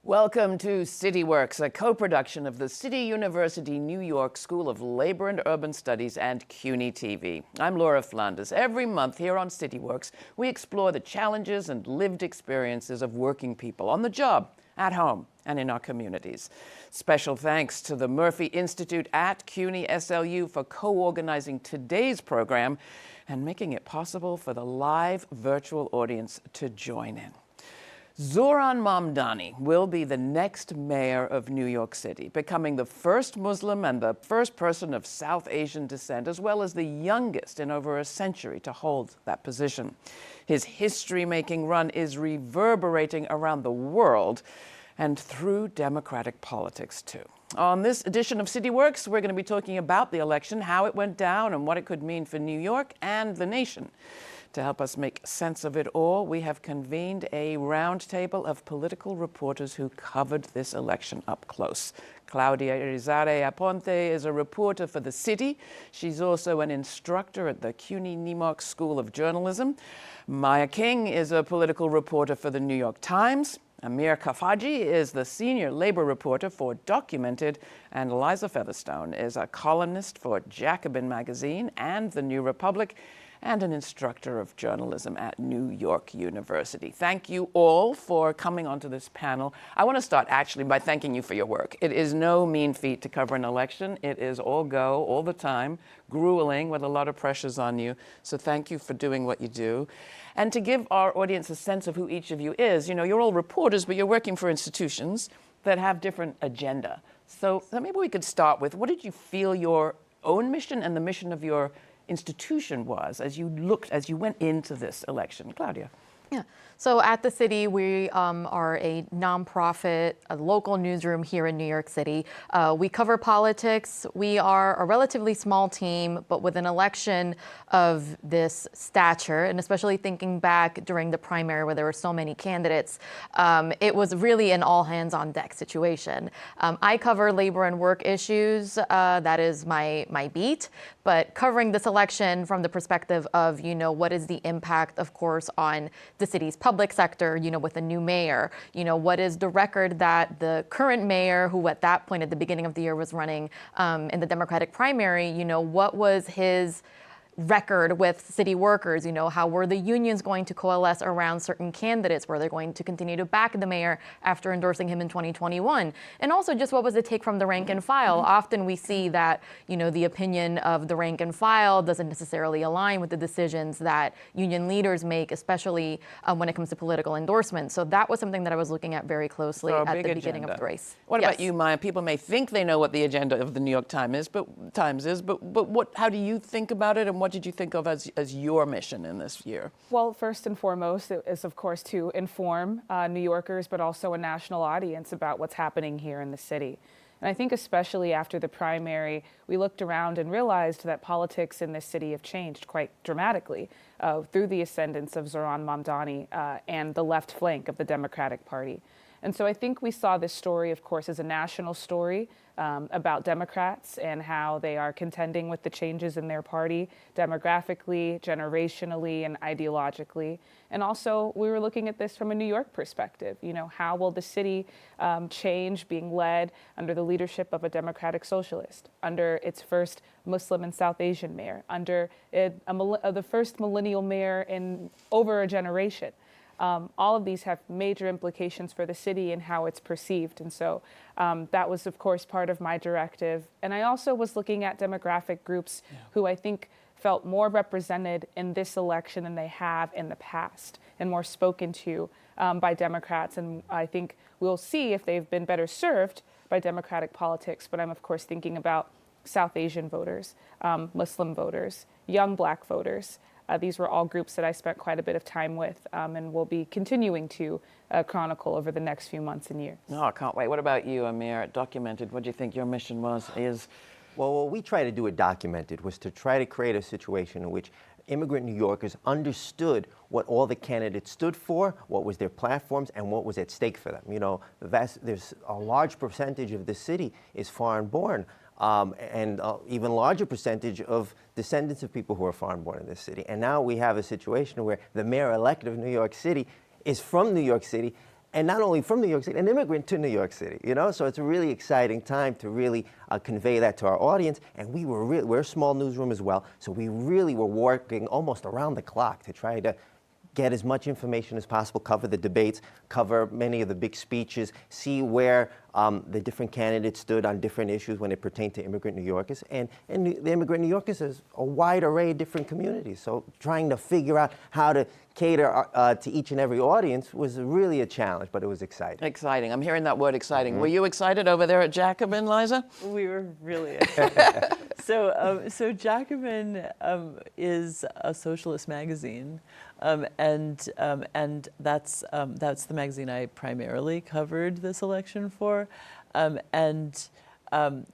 Welcome to CityWorks, a co-production of the City University New York School of Labor and Urban Studies and CUNY TV. I'm Laura Flanders. Every month here on CityWorks, we explore the challenges and lived experiences of working people on the job, at home, and in our communities. Special thanks to the Murphy Institute at CUNY SLU for co-organizing today's program and making it possible for the live virtual audience to join in. Zohran Mamdani will be the next mayor of New York City, becoming the first Muslim and the first person of South Asian descent, as well as the youngest in over a century to hold that position. His history-making run is reverberating around the world and through democratic politics, too. On this edition of CityWorks, we're going to be talking about the election, how it went down, and what it could mean for New York and the nation. To help us make sense of it all, we have convened a roundtable of political reporters who covered this election up close. Claudia Irizarry Aponte is a reporter for The City. She's also an instructor at the CUNY New School of Journalism. Maya King is a political reporter for The New York Times. Amir Khafagy is the senior labor reporter for Documented, and Liza Featherstone is a columnist for Jacobin magazine and The New Republic, and an instructor of journalism at New York University. Thank you all for coming onto this panel. I want to start actually by thanking you for your work. It is no mean feat to cover an election. It is all go, all the time, grueling with a lot of pressures on you. So thank you for doing what you do. And to give our audience a sense of who each of you is, you know, you're all reporters, but you're working for institutions that have different agenda. So maybe we could start with, what did you feel your own mission and the mission of your institution was as you went into this election? Claudia. Yeah. So at the City, we are a nonprofit, a local newsroom here in New York City. We cover politics. We are a relatively small team, but with an election of this stature, and especially thinking back during the primary where there were so many candidates, it was really an all hands on deck situation. I cover labor and work issues. That is my beat. But covering this election from the perspective of, you know, what is the impact, of course, on the city's public sector, you know, with a new mayor, you know, what is the record that the current mayor, who at that point at the beginning of the year was running in the Democratic primary, you know, what was his record with city workers? You know, how were the unions going to coalesce around certain candidates? Were they going to continue to back the mayor after endorsing him in 2021? And also just what was the take from the rank and file? Often we see that, you know, the opinion of the rank and file doesn't necessarily align with the decisions that union leaders make, especially when it comes to political endorsements. So that was something that I was looking at very closely at the beginning of the race. What about you, Maya? People may think they know what the agenda of the New York Times is, but how do you think about it, and what did you think of as your mission in this year? Well, first and foremost, it is, of course, to inform New Yorkers, but also a national audience about what's happening here in the city. And I think especially after the primary, we looked around and realized that politics in this city have changed quite dramatically through the ascendance of Zohran Mamdani and the left flank of the Democratic Party. And so I think we saw this story, of course, as a national story about Democrats and how they are contending with the changes in their party demographically, generationally, and ideologically. And also, we were looking at this from a New York perspective. You know, how will the city change being led under the leadership of a democratic socialist, under its first Muslim and South Asian mayor, under the first millennial mayor in over a generation? All of these have major implications for the city and how it's perceived. And so that was, of course, part of my directive. And I also was looking at demographic groups who I think felt more represented in this election than they have in the past and more spoken to by Democrats. And I think we'll see if they've been better served by Democratic politics. But I'm, of course, thinking about South Asian voters, Muslim voters, young Black voters. These were all groups that I spent quite a bit of time with and will be continuing to chronicle over the next few months and years. Oh, I can't wait. What about you, Amir? Documented, what do you think your mission is? Well, what we try to do at Documented was to try to create a situation in which immigrant New Yorkers understood what all the candidates stood for, what was their platforms, and what was at stake for them. You know, there's a large percentage of the city is foreign-born. And even larger percentage of descendants of people who are foreign-born in this city. And now we have a situation where the mayor-elect of New York City is from New York City, and not only from New York City, an immigrant to New York City, you know? So it's a really exciting time to really convey that to our audience. And we're a small newsroom as well, so we really were working almost around the clock to try to get as much information as possible, cover the debates, cover many of the big speeches, see where the different candidates stood on different issues when it pertained to immigrant New Yorkers. And the immigrant New Yorkers is a wide array of different communities. So trying to figure out how to cater to each and every audience was really a challenge, but it was exciting. Exciting. I'm hearing that word exciting. Were you excited over there at Jacobin, Liza? We were really excited. So Jacobin is a socialist magazine, and that's the magazine I primarily covered this election for,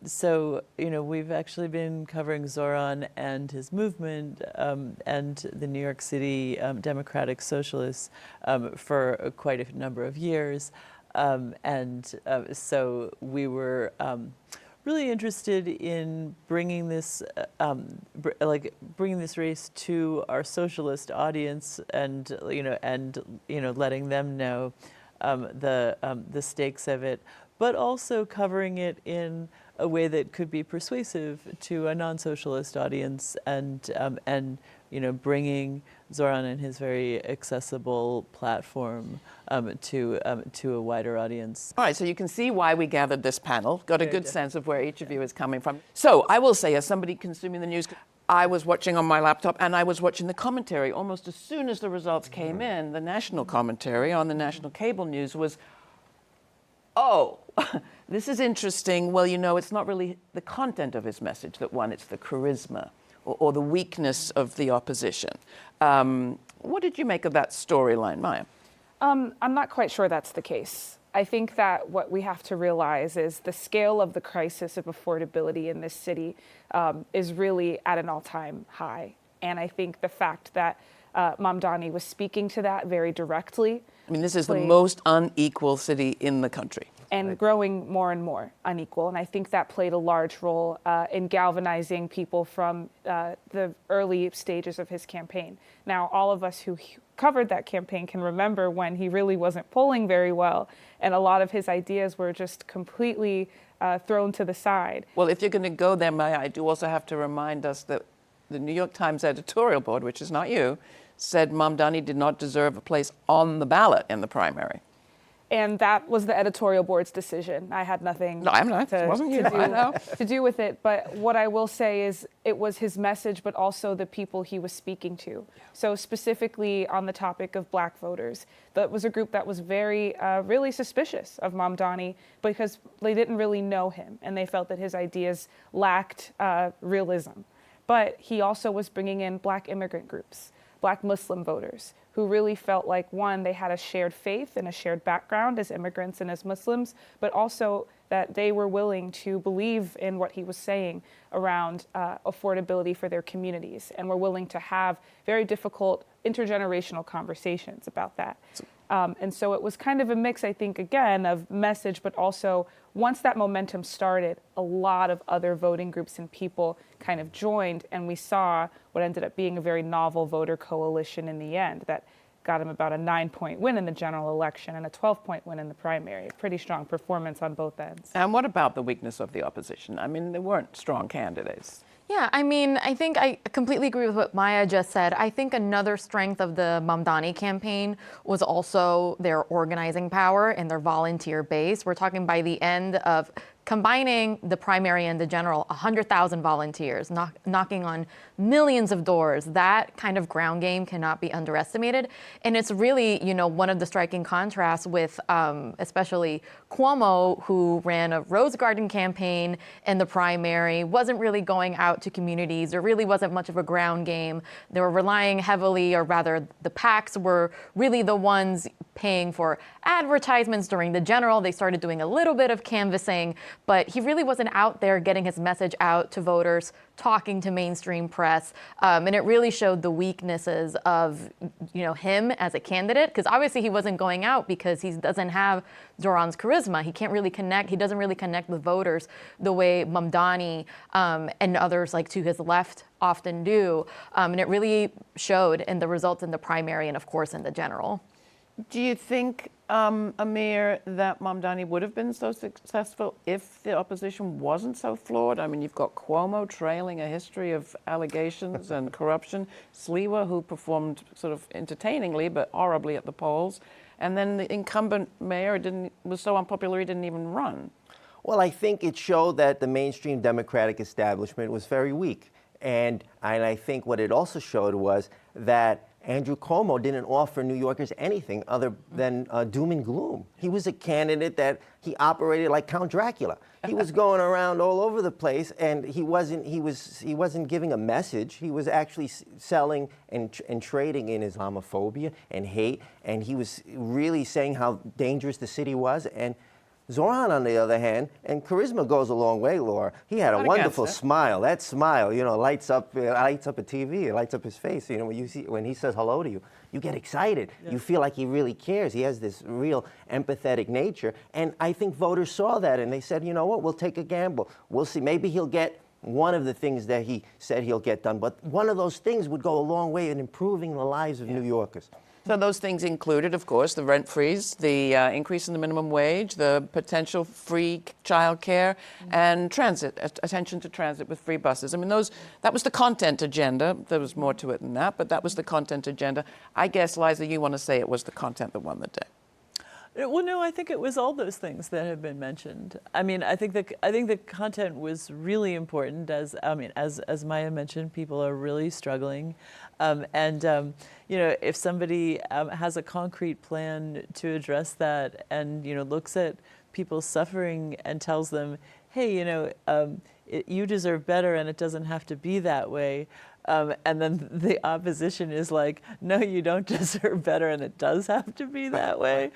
so, you know, we've actually been covering Zoran and his movement and the New York City Democratic Socialists for quite a number of years. So we were really interested in bringing this, bringing this race to our socialist audience, and letting them know the stakes of it, but also covering it in a way that could be persuasive to a non-socialist audience, and bringing Zoran and his very accessible platform to a wider audience. All right, so you can see why we gathered this panel, got a good sense of where each of you is coming from. So I will say, as somebody consuming the news, I was watching on my laptop and I was watching the commentary. Almost as soon as the results came in, the national commentary on the national cable news was, oh, this is interesting. Well, you know, it's not really the content of his message that won, it's the charisma or the weakness of the opposition. What did you make of that storyline, Maya? I'm not quite sure that's the case. I think that what we have to realize is the scale of the crisis of affordability in this city is really at an all-time high. And I think the fact that Mamdani was speaking to that very directly. I mean, this is the most unequal city in the country. And growing more and more unequal. And I think that played a large role in galvanizing people from the early stages of his campaign. Now, all of us who covered that campaign can remember when he really wasn't polling very well, and a lot of his ideas were just completely thrown to the side. Well, if you're going to go there, Maya, I do also have to remind us that the New York Times editorial board, which is not you, said Mamdani did not deserve a place on the ballot in the primary. And that was the editorial board's decision. I had nothing to do with it. But what I will say is it was his message, but also the people he was speaking to. Yeah. So specifically on the topic of black voters, that was a group that was very, really suspicious of Mamdani because they didn't really know him and they felt that his ideas lacked realism. But he also was bringing in black immigrant groups, black Muslim voters, who really felt like, one, they had a shared faith and a shared background as immigrants and as Muslims, but also that they were willing to believe in what he was saying around affordability for their communities, and were willing to have very difficult intergenerational conversations about that. And so it was kind of a mix, I think, again, of message, but also once that momentum started, a lot of other voting groups and people kind of joined, and we saw what ended up being a very novel voter coalition in the end that got him about a 9-point win in the general election and a 12-point win in the primary. Pretty strong performance on both ends. And what about the weakness of the opposition? I mean, there weren't strong candidates. Yeah, I mean, I think I completely agree with what Maya just said. I think another strength of the Mamdani campaign was also their organizing power and their volunteer base. We're talking by the end of combining the primary and the general, 100,000 volunteers, knocking on millions of doors. That kind of ground game cannot be underestimated. And it's really, you know, one of the striking contrasts with especially Cuomo, who ran a Rose Garden campaign in the primary, wasn't really going out to communities. There really wasn't much of a ground game. They were relying heavily, or rather the PACs were really the ones paying for advertisements during the general. They started doing a little bit of canvassing, but he really wasn't out there getting his message out to voters, talking to mainstream press. And it really showed the weaknesses of, you know, him as a candidate, because obviously he wasn't going out because he doesn't have Zoran's charisma. He can't really connect. He doesn't really connect with voters the way Mamdani and others like to his left often do. And it really showed in the results in the primary and, of course, in the general. Do you think Amir, that Mamdani would have been so successful if the opposition wasn't so flawed? I mean, you've got Cuomo trailing a history of allegations and corruption, Sliwa, who performed sort of entertainingly but horribly at the polls, and then the incumbent mayor was so unpopular he didn't even run. Well, I think it showed that the mainstream Democratic establishment was very weak. And I think what it also showed was that Andrew Cuomo didn't offer New Yorkers anything other than doom and gloom. He was a candidate that he operated like Count Dracula. He was going around all over the place, and he wasn't giving a message. He was actually selling and trading in Islamophobia and hate, and he was really saying how dangerous the city was. And Zoran, on the other hand, and charisma goes a long way, Laura. He had a wonderful smile. That smile, lights up a TV. It lights up his face. When he says hello to you, you get excited. Yeah. You feel like he really cares. He has this real empathetic nature. And I think voters saw that, and they said, you know what, we'll take a gamble. We'll see. Maybe he'll get one of the things that he said he'll get done. But one of those things would go a long way in improving the lives of New Yorkers. So those things included, of course, the rent freeze, the increase in the minimum wage, the potential free childcare, and transit, attention to transit with free buses. I mean, that was the content agenda. There was more to it than that, but that was the content agenda. I guess, Liza, you want to say it was the content that won the day. Well, no, I think it was all those things that have been mentioned. I mean, I think the content was really important. As Maya mentioned, people are really struggling, if somebody has a concrete plan to address that, and looks at people's suffering and tells them, hey, you deserve better, and it doesn't have to be that way. And then the opposition is like, no, you don't deserve better, and it does have to be that way.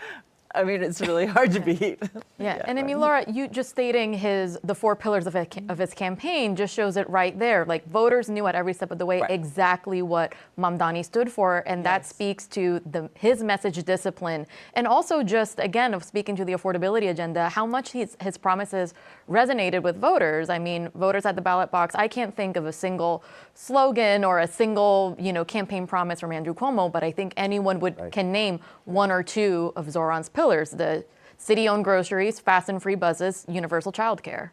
I mean, it's really hard to beat. Yeah, and I mean, Laura, you just stating the 4 pillars of his campaign just shows it right there. Like, voters knew at every step of the way exactly what Mamdani stood for, and that speaks to his message discipline, and also just, again, of speaking to the affordability agenda, how much his promises resonated with voters. I mean, voters at the ballot box, I can't think of a single slogan or a single, campaign promise from Andrew Cuomo, but I think anyone can name 1 or 2 of Zoran's pillars: the city-owned groceries, fast and free buses, universal childcare.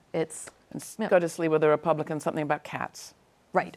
Go to sleep with the Republicans, something about cats. Right.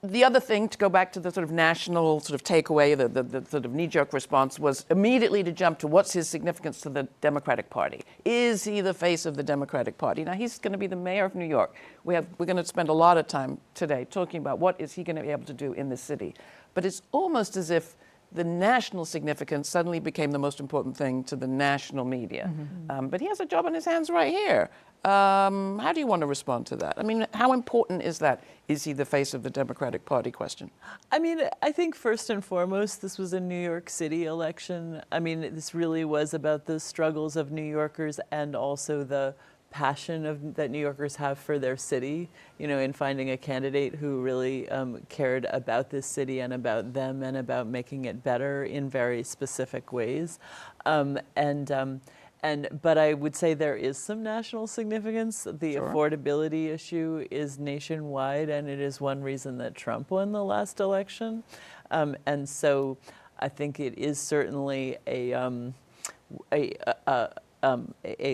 The other thing, to go back to the sort of national sort of takeaway, the sort of knee-jerk response, was immediately to jump to what's his significance to the Democratic Party. Is he the face of the Democratic Party? Now, he's going to be the mayor of New York. We're going to spend a lot of time today talking about what is he going to be able to do in the city. But it's almost as if the national significance suddenly became the most important thing to the national media. Mm-hmm. But he has a job on his hands right here. How do you want to respond to that? I mean, how important is that? Is he the face of the Democratic Party question? I mean, I think first and foremost, this was a New York City election. I mean, this really was about the struggles of New Yorkers and also the passion that New Yorkers have for their city, in finding a candidate who really cared about this city and about them and about making it better in very specific ways. But I would say there is some national significance. The affordability issue is nationwide, and it is one reason that Trump won the last election. And so I think it is certainly a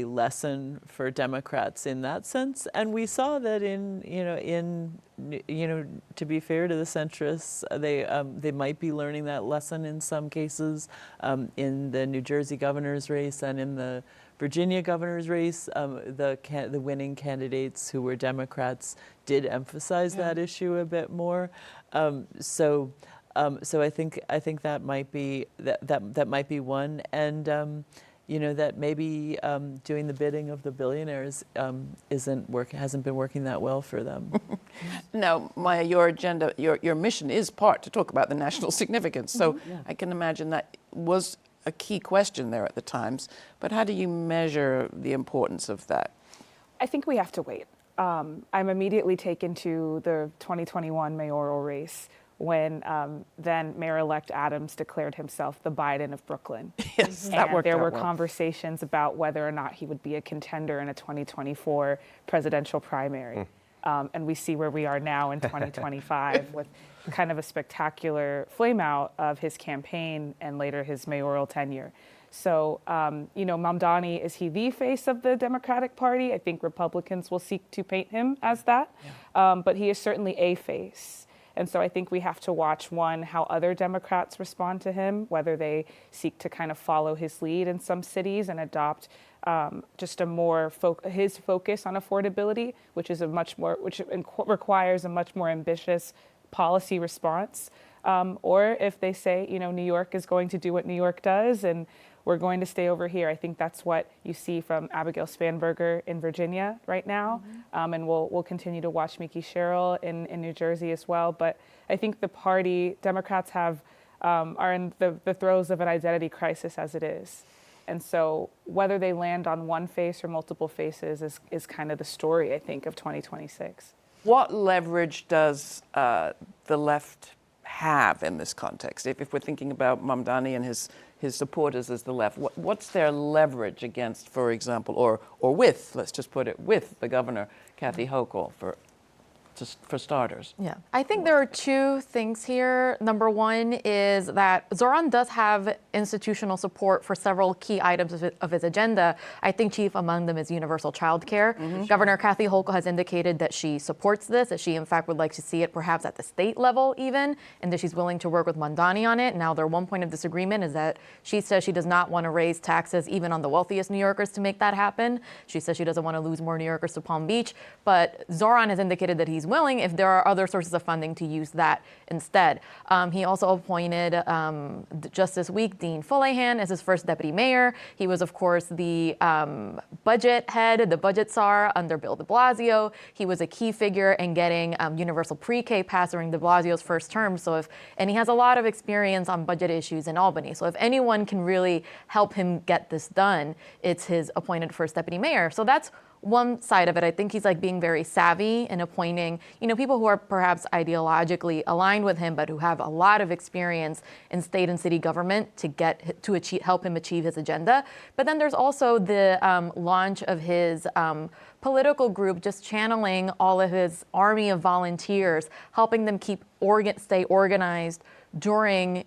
lesson for Democrats in that sense, and we saw that to be fair to the centrists, they might be learning that lesson in some cases. In the New Jersey governor's race and in the Virginia governor's race, the winning candidates who were Democrats did emphasize that issue a bit more. So I think that might be that might be one, and that maybe doing the bidding of the billionaires hasn't been working that well for them. Now, Maya, your agenda, your mission is to talk about the national significance. So I can imagine that was a key question there at the Times. But how do you measure the importance of that? I think we have to wait. I'm immediately taken to the 2021 mayoral race, when then Mayor-elect Adams declared himself the Biden of Brooklyn. Yes, and that worked there out were well. conversations about whether or not he would be a contender in a 2024 presidential primary. And we see where we are now in 2025 with kind of a spectacular flame out of his campaign and later his mayoral tenure. So, Mamdani, is he the face of the Democratic Party? I think Republicans will seek to paint him as that. But he is certainly a face. And so I think we have to watch, one, how other Democrats respond to him, whether they seek to kind of follow his lead in some cities and adopt just a more his focus on affordability, which requires a much more ambitious policy response, or if they say, New York is going to do what New York does and we're going to stay over here. I think that's what you see from Abigail Spanberger in Virginia right now, and we'll continue to watch Mickey Sherrill in New Jersey as well. But I think the party, Democrats are in the throes of an identity crisis as it is. And so whether they land on one face or multiple faces is kind of the story, I think, of 2026. What leverage does the left have in this context? If we're thinking about Mamdani and his supporters as the left, what's their leverage against, for example, or with, let's just put it, with the governor, Kathy Hochul, for starters? Yeah, I think there are two things here. Number one is that Zoran does have institutional support for several key items of his agenda. I think chief among them is universal child care. Governor Kathy Hochul has indicated that she supports this, that she in fact would like to see it perhaps at the state level even, and that she's willing to work with Mamdani on it. Now, their one point of disagreement is that she says she does not want to raise taxes even on the wealthiest New Yorkers to make that happen. She says she doesn't want to lose more New Yorkers to Palm Beach, but Zoran has indicated that he's willing, if there are other sources of funding, to use that instead. He also appointed just this week Dean Fullahan as his first deputy mayor. He was, of course, the budget head, the budget czar under Bill de Blasio. He was a key figure in getting universal pre-K passed during de Blasio's first term. And he has a lot of experience on budget issues in Albany. So if anyone can really help him get this done, it's his appointed first deputy mayor. So that's one side of it. I think he's being very savvy in appointing, people who are perhaps ideologically aligned with him, but who have a lot of experience in state and city government to help him achieve his agenda. But then there's also the launch of his political group, just channeling all of his army of volunteers, helping them stay organized during,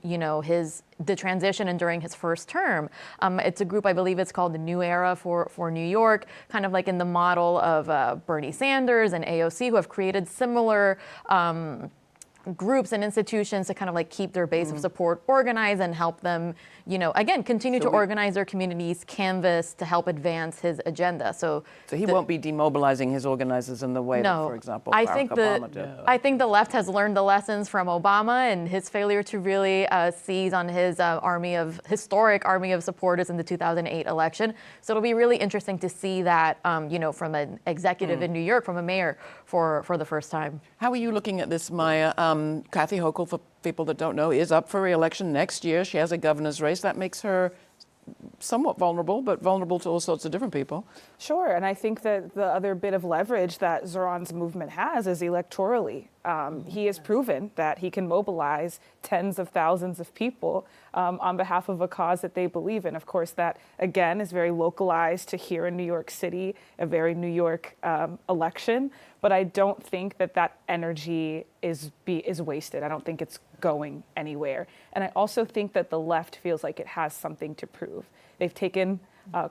the transition and during his first term. It's a group, I believe it's called the New Era for New York, kind of like in the model of Bernie Sanders and AOC, who have created similar groups and institutions to kind of keep their base of support organized and help them, again, continue to organize their communities, canvas to help advance his agenda. So he won't be demobilizing his organizers in the way that, for example, Obama did. I think the left has learned the lessons from Obama and his failure to really seize on his historic army of supporters in the 2008 election. So it'll be really interesting to see that, from an executive in New York, from a mayor for the first time. How are you looking at this, Maya? Kathy Hochul, for people that don't know, is up for re-election next year. She has a governor's race. That makes her somewhat vulnerable, but vulnerable to all sorts of different people. Sure, and I think that the other bit of leverage that Zoran's movement has is electorally. He has proven that he can mobilize tens of thousands of people on behalf of a cause that they believe in. Of course, that, again, is very localized to here in New York City, a very New York election. But I don't think that energy is wasted. I don't think it's going anywhere. And I also think that the left feels like it has something to prove. They've taken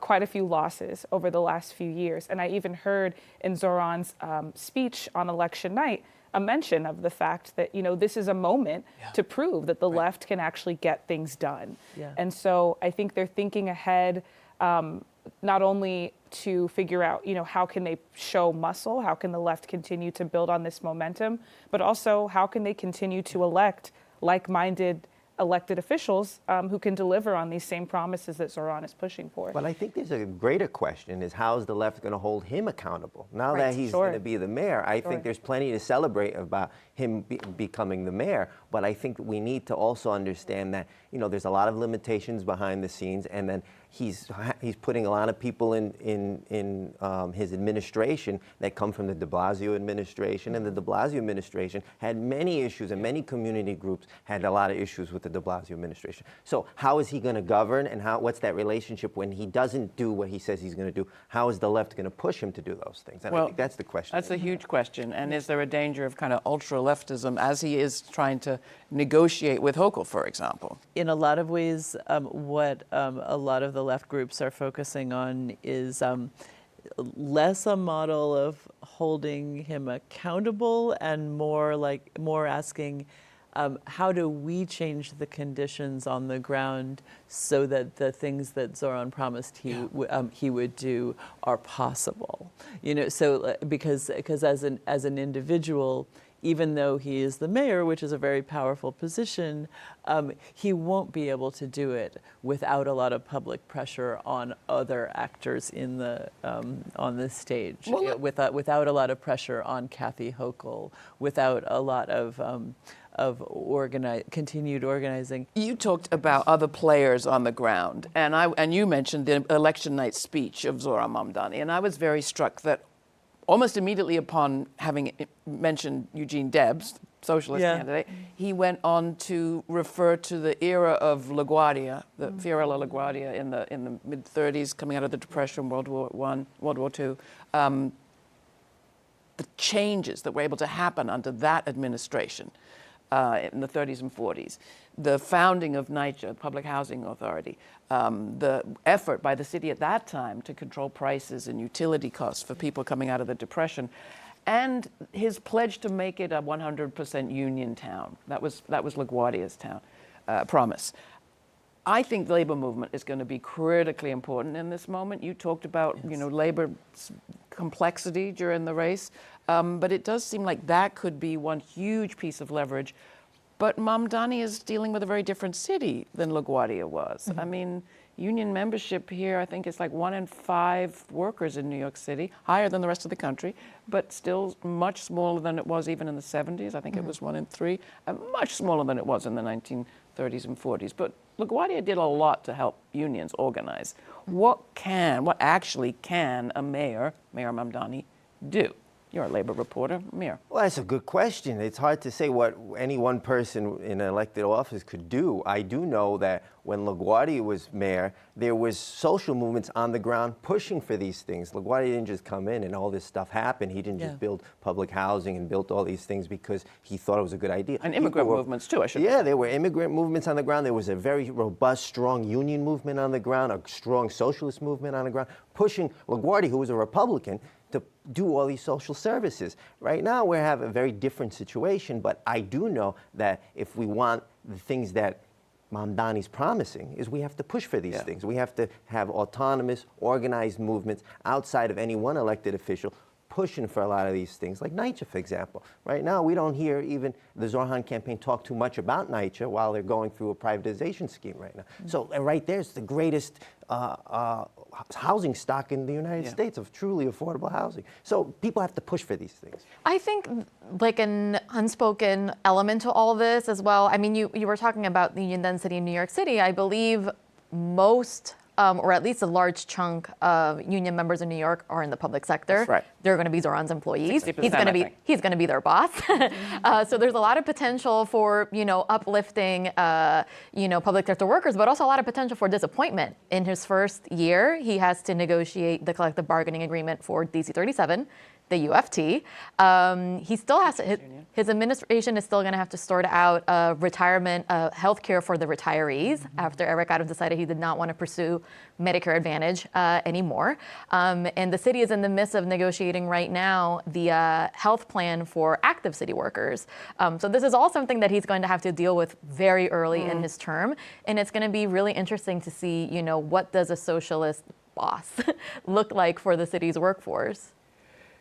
quite a few losses over the last few years. And I even heard in Zoran's speech on election night a mention of the fact that, this is a moment to prove that the left can actually get things done. Yeah. And so I think they're thinking ahead, not only to figure out, how can they show muscle? How can the left continue to build on this momentum? But also, how can they continue to elect like-minded elected officials who can deliver on these same promises that Zoran is pushing for? Well, I think there's a greater question is how is the left going to hold him accountable? Now that he's going to be the mayor, I think there's plenty to celebrate about him becoming the mayor. But I think we need to also understand that, you know, there's a lot of limitations behind the scenes, and then he's putting a lot of people in his administration that come from the de Blasio administration, and the de Blasio administration had many issues, and many community groups had a lot of issues with the de Blasio administration. So how is he going to govern, and what's that relationship when he doesn't do what he says he's going to do? How is the left going to push him to do those things? And I think that's the question. That's a huge question. And is there a danger of kind of ultra-leftism as he is trying to negotiate with Hochul, for example? In a lot of ways, what a lot of the left groups are focusing on is less a model of holding him accountable and more asking, how do we change the conditions on the ground so that the things that Zoran promised he would do are possible? You know, so because as an individual, even though he is the mayor, which is a very powerful position, he won't be able to do it without a lot of public pressure on other actors in the on the stage, without a lot of pressure on Kathy Hochul, without a lot of continued organizing. You talked about other players on the ground, and you mentioned the election night speech of Zoran Mamdani, and I was very struck that almost immediately upon having mentioned Eugene Debs, socialist candidate, he went on to refer to the era of LaGuardia, the Fiorella LaGuardia in the mid-30s, coming out of the Depression, World War I, World War II. The changes that were able to happen under that administration in the 30s and 40s, the founding of NYCHA, Public Housing Authority, the effort by the city at that time to control prices and utility costs for people coming out of the Depression, and his pledge to make it a 100% union town. That was LaGuardia's promise. I think the labor movement is going to be critically important in this moment. You talked about, you know, labor complexity during the race, but it does seem like that could be one huge piece of leverage. But Mamdani is dealing with a very different city than LaGuardia was. I mean, union membership here, I think, is like 1 in 5 workers in New York City, higher than the rest of the country, but still much smaller than it was even in the 70s. I think it was 1 in 3, much smaller than it was in the 1930s and 40s. But LaGuardia did a lot to help unions organize. What actually can a Mayor Mamdani, do? You're a labor reporter, Amir. Well, that's a good question. It's hard to say what any one person in an elected office could do. I do know that when LaGuardia was mayor, there was social movements on the ground pushing for these things. LaGuardia didn't just come in and all this stuff happened. He didn't just build public housing and built all these things because he thought it was a good idea. And immigrant movements too, I should Yeah, there were immigrant movements on the ground. There was a very robust, strong union movement on the ground, a strong socialist movement on the ground, pushing LaGuardia, who was a Republican, to do all these social services. Right now, we have a very different situation, but I do know that if we want the things that Mamdani's promising, is we have to push for these things. We have to have autonomous, organized movements outside of any one elected official pushing for a lot of these things, like NYCHA, for example. Right now, we don't hear even the Zoran campaign talk too much about NYCHA while they're going through a privatization scheme right now. So right there's the greatest housing stock in the United States of truly affordable housing. So people have to push for these things. I think like an unspoken element to all this as well. I mean, you were talking about the union density in New York City. I believe most or at least a large chunk of union members in New York are in the public sector. That's right. They're going to be Zoran's employees. He's going to be their boss. So there's a lot of potential for, you know, uplifting, you know, public sector workers, but also a lot of potential for disappointment. In his first year, he has to negotiate the collective bargaining agreement for DC 37. The UFT. He still has to, his administration is still going to have to sort out retirement, health care for the retirees after Eric Adams decided he did not want to pursue Medicare Advantage anymore. And the city is in the midst of negotiating right now the health plan for active city workers. So this is all something that he's going to have to deal with very early in his term. And it's going to be really interesting to see, you know, what does a socialist boss look like for the city's workforce?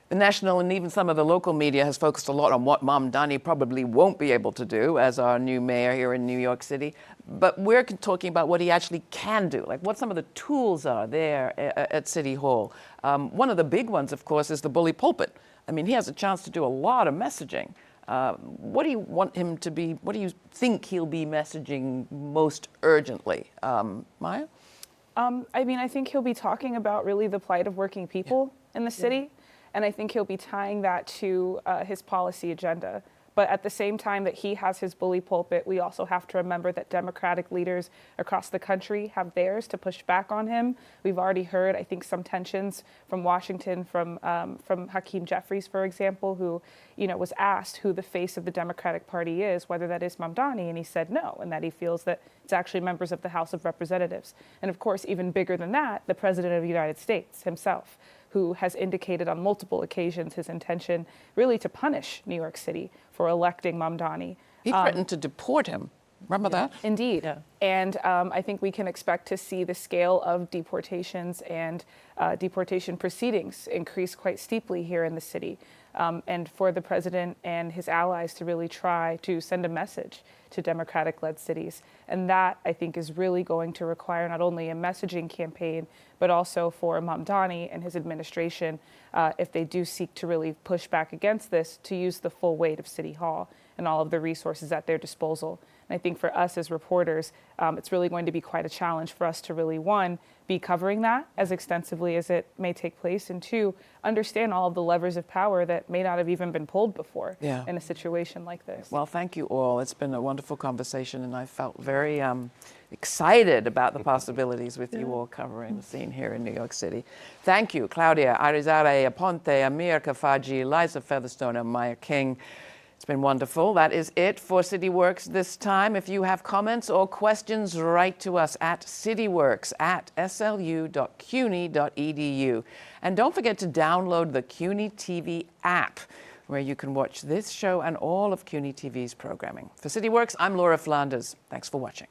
The national and even some of the local media has focused a lot on what Mamdani probably won't be able to do as our new mayor here in New York City. But we're talking about what he actually can do, like what some of the tools are there at City Hall. One of the big ones, of course, is the bully pulpit. I mean, he has a chance to do a lot of messaging What do you want him to be, what do you think he'll be messaging most urgently? Maya? I mean, I think he'll be talking about really the plight of working people in the city. And I think he'll be tying that to his policy agenda. But at the same time that he has his bully pulpit, we also have to remember that Democratic leaders across the country have theirs to push back on him. We've already heard, I think, some tensions from Washington, from Hakeem Jeffries, for example, who, was asked who the face of the Democratic Party is, whether that is Mamdani, and he said no, and that he feels that it's actually members of the House of Representatives. And of course, even bigger than that, the President of the United States himself, who has indicated on multiple occasions his intention really to punish New York City for electing Mamdani. He threatened to deport him. Remember that? Indeed. Yeah. And I think we can expect to see the scale of deportations and deportation proceedings increase quite steeply here in the city. And for the president and his allies to really try to send a message to Democratic-led cities. And that, I think, is really going to require not only a messaging campaign, but also for Mamdani and his administration, if they do seek to really push back against this, to use the full weight of City Hall and all of the resources at their disposal. And I think for us as reporters, it's really going to be quite a challenge for us to really, one, be covering that as extensively as it may take place, and two, understand all of the levers of power that may not have even been pulled before in a situation like this. Well, thank you all. It's been a wonderful conversation, and I felt very excited about the possibilities with you all covering the scene here in New York City. Thank you, Claudia Irizarry Aponte, Amir Khafagy, Liza Featherstone, and Maya King. It's been wonderful. That is it for CityWorks this time. If you have comments or questions, write to us at cityworks@slu.cuny.edu. And don't forget to download the CUNY TV app, where you can watch this show and all of CUNY TV's programming. For CityWorks, I'm Laura Flanders. Thanks for watching.